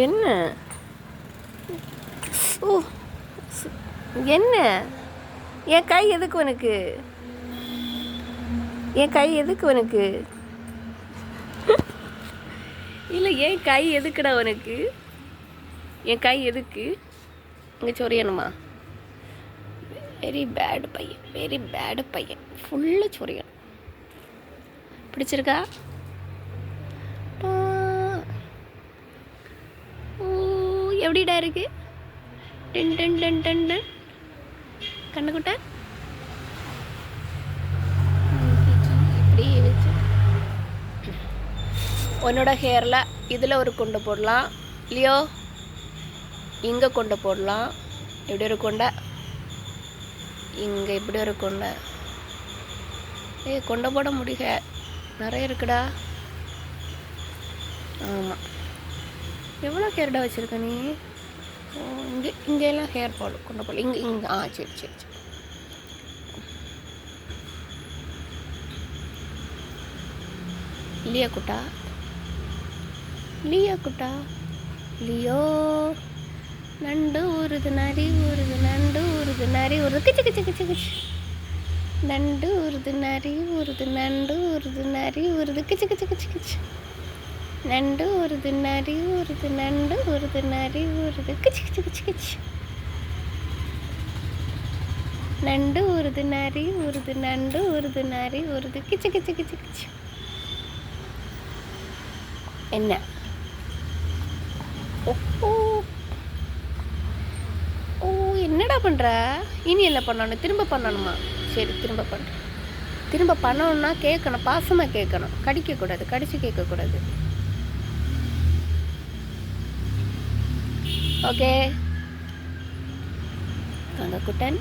என்ன? ஓ, என்ன? என் கை எதுக்கு உனக்கு? என் கை எதுக்கு உனக்கு? இல்லை, என் கை எதுக்குடா உனக்கு? என் கை எதுக்கு? இங்கே சொரியணுமா? வெரி பேடு பையன், வெரி பேடு பையன். ஃபுல்லாக சொரியணும். பிடிச்சிருக்கா? ஓ, எப்படிடா இருக்கு? டன் டன் டன் டன் டன். கண்ணுக்குட்ட இப்படி வச்சு உன்னோட ஹேரில் இதில் ஒரு கொண்டை போடலாம் இல்லையோ? இங்கே கொண்டை போடலாம். இப்படி ஒரு கொண்டை, இங்கே இப்படி ஒரு கொண்டை. கொண்டை போட முடிய நிறைய இருக்குடா. ஆமாம், எவ்வளோ ஹேர்டா வச்சுருக்க நீ? இங்கெல்லாம் ஹேர் போடலாம், கொண்டை போடலாம். இங்கே சரி சரி சரி. லியா குட்டா, லியா குட்டா, லியோ. நண்டு ஊறுது, நரி ஊறுது, நண்டு ஊறுது, நரி ஊறுது, கிச்சு கிச்சு கிச்சு கிச்சு. நண்டு ஊறுது, நரி ஊறுது, நண்டு ஊறுது, நரி ஊறுது, கிச்சு கிச்சு கிச்சு கிச்சு. நண்டு ஊறுது, நரி ஊறுது, நண்டு ஊறுது, நரி ஊறுது, கிச்சு கிச்சு கிச்சு கிச்சு. நண்டு ஊறுது, நரி ஊறுது, நண்டு ஊறுது, நரி ஊறுது, கிச்சு கிச்சு கிச்சு கிச்சு. என்ன? ஓ, ஓ, என்னடா பண்ணுற? இனி என்ன பண்ணணும்? திரும்ப பண்ணணுமா? சரி, திரும்ப பண்ணுறேன். திரும்ப பண்ணணும்னா கேட்கணும், பாசமாக கேட்கணும். கடிக்கக்கூடாது, கடிச்சு கேட்கக்கூடாது. ஓகே கங்கக்குட்டன்,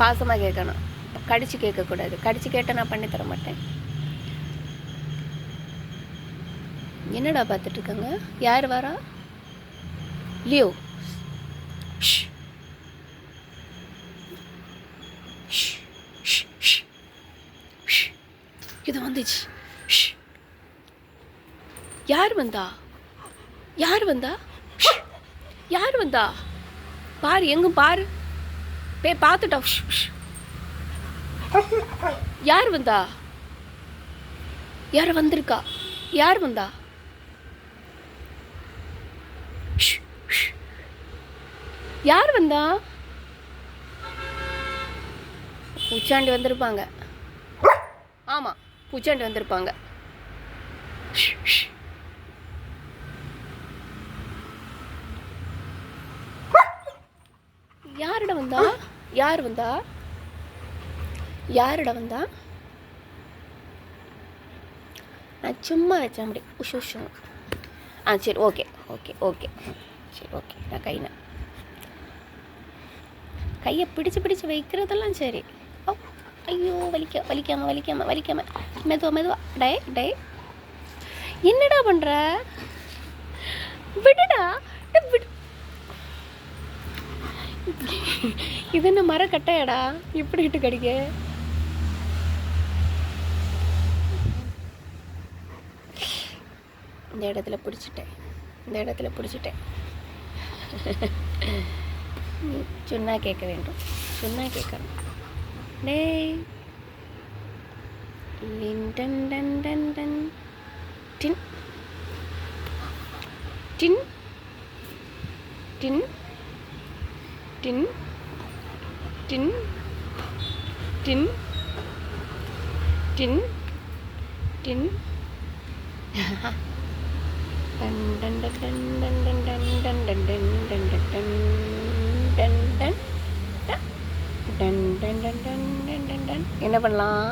பாசமாக கேட்கணும், கடிச்சு கேட்கக்கூடாது. கடிச்சு கேட்டால் நான் பண்ணி தர மாட்டேன். என்னடா பார்த்துட்டு இருக்காங்க? யார் வரா? லியோ. இது வந்துச்சு. யார் வந்தா? யார் வந்தா? யார் வந்தா? பாரு, எங்கும் பாரு, பார்த்துட்டா. யார் வந்தா? யார் வந்திருக்கா? யார் வந்தா? யார் வந்தா? பூச்சாண்டி வந்திருப்பாங்க. ஆமாம், பூச்சாண்டி வந்திருப்பாங்க. யாருட வந்தா? யார் வந்தா? யாருட வந்தா? நான் சும்மா வச்சேன் அப்படி உஷு உஷு. சரி, ஓகே ஓகே ஓகே சரி, ஓகே. நான் கையை பிடிச்சு பிடிச்சு வைக்கிறதெல்லாம் சரி. ஓ, ஐயோ, வலிக்காம மெதுவா. டே, என்னடா பண்ணுற? விடுடா, விடு. இது என்ன மர கட்டையாடா இப்படி இட்டு கடிக்க? இந்த இடத்துல பிடிச்சிட்டேன். சொன்னா கேட்க வேண்டும், சொன்னா கேட்கணும். டேய், டன் டன் டன் டன் டின் டின் டின் டின் டின் டின் டின் டின். டன் டன் டன் டன் டன் டன் டன் டன் டன் டன் டன் டன் டன் டன் டன் டன் டன் டன் டன். என்ன பண்ணலாம்?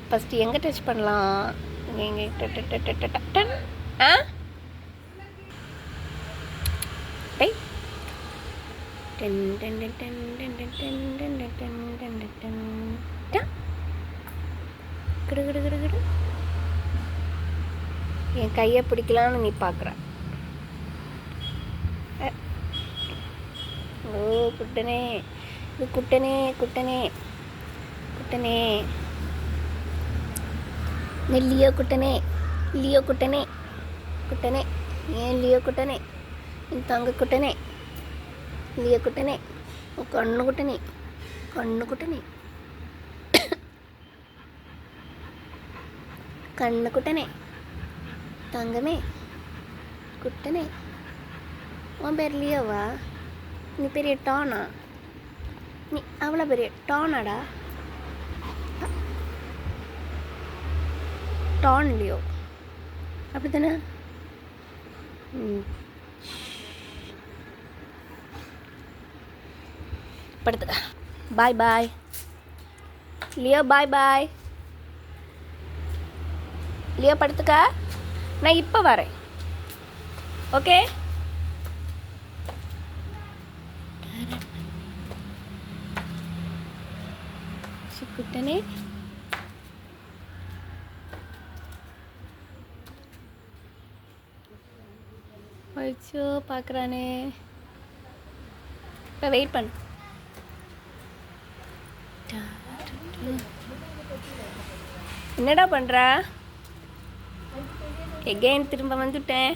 ஃபஸ்ட்டு எங்கே டச் பண்ணலாம்? எங்கே? டன். டை டன் டன் டன் டன் டன் டன் டன் டன் டன் டன் டன். கிடு கிடு கிடு கிடு. என் கையை பிடிக்கலான்னு நீ பார்க்குற. ஓ, குட்டனே, இது குட்டனே. லியோ குட்டனே. குட்டனே, ஏன் லியோ குட்டனே, என் தங்க குட்டனே, லியோ குட்டனே, உன் கண்ணு குட்டனே, கண்ணு குட்டனே, கண்ணு குட்டனே, தங்கமே குட்டனே. உன் பேர் லியோவா? நீ பெரிய டானா? நீ அவ்வளோ பெரிய டானாடா? டான் லியோ அப்படி தானே? படுத்துக்க. பாய் பாய் லியோ, பாய் பாய் லியோ, படுத்துக்க. நான் இப்போ வரேன். ஓகே. குட்டனே, அச்சோ பார்க்குறானே. இப்போ வெயிட் பண்ணு. என்னடா பண்ணுற? எகெயின் திரும்ப வந்துட்டேன்.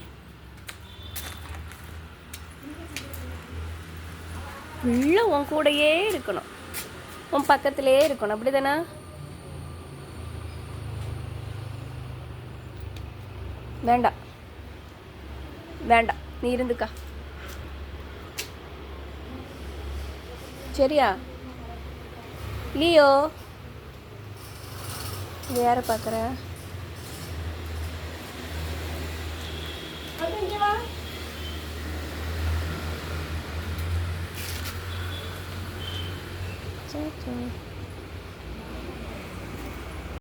உள்ள உன் கூடையே இருக்கணும், உன் பக்கத்திலே இருக்கணும், அப்படி தானே? வேண்டாம் வேண்டாம், நீ இருந்துக்கா. சரியா லியோ? வேற பார்க்குற? சரி.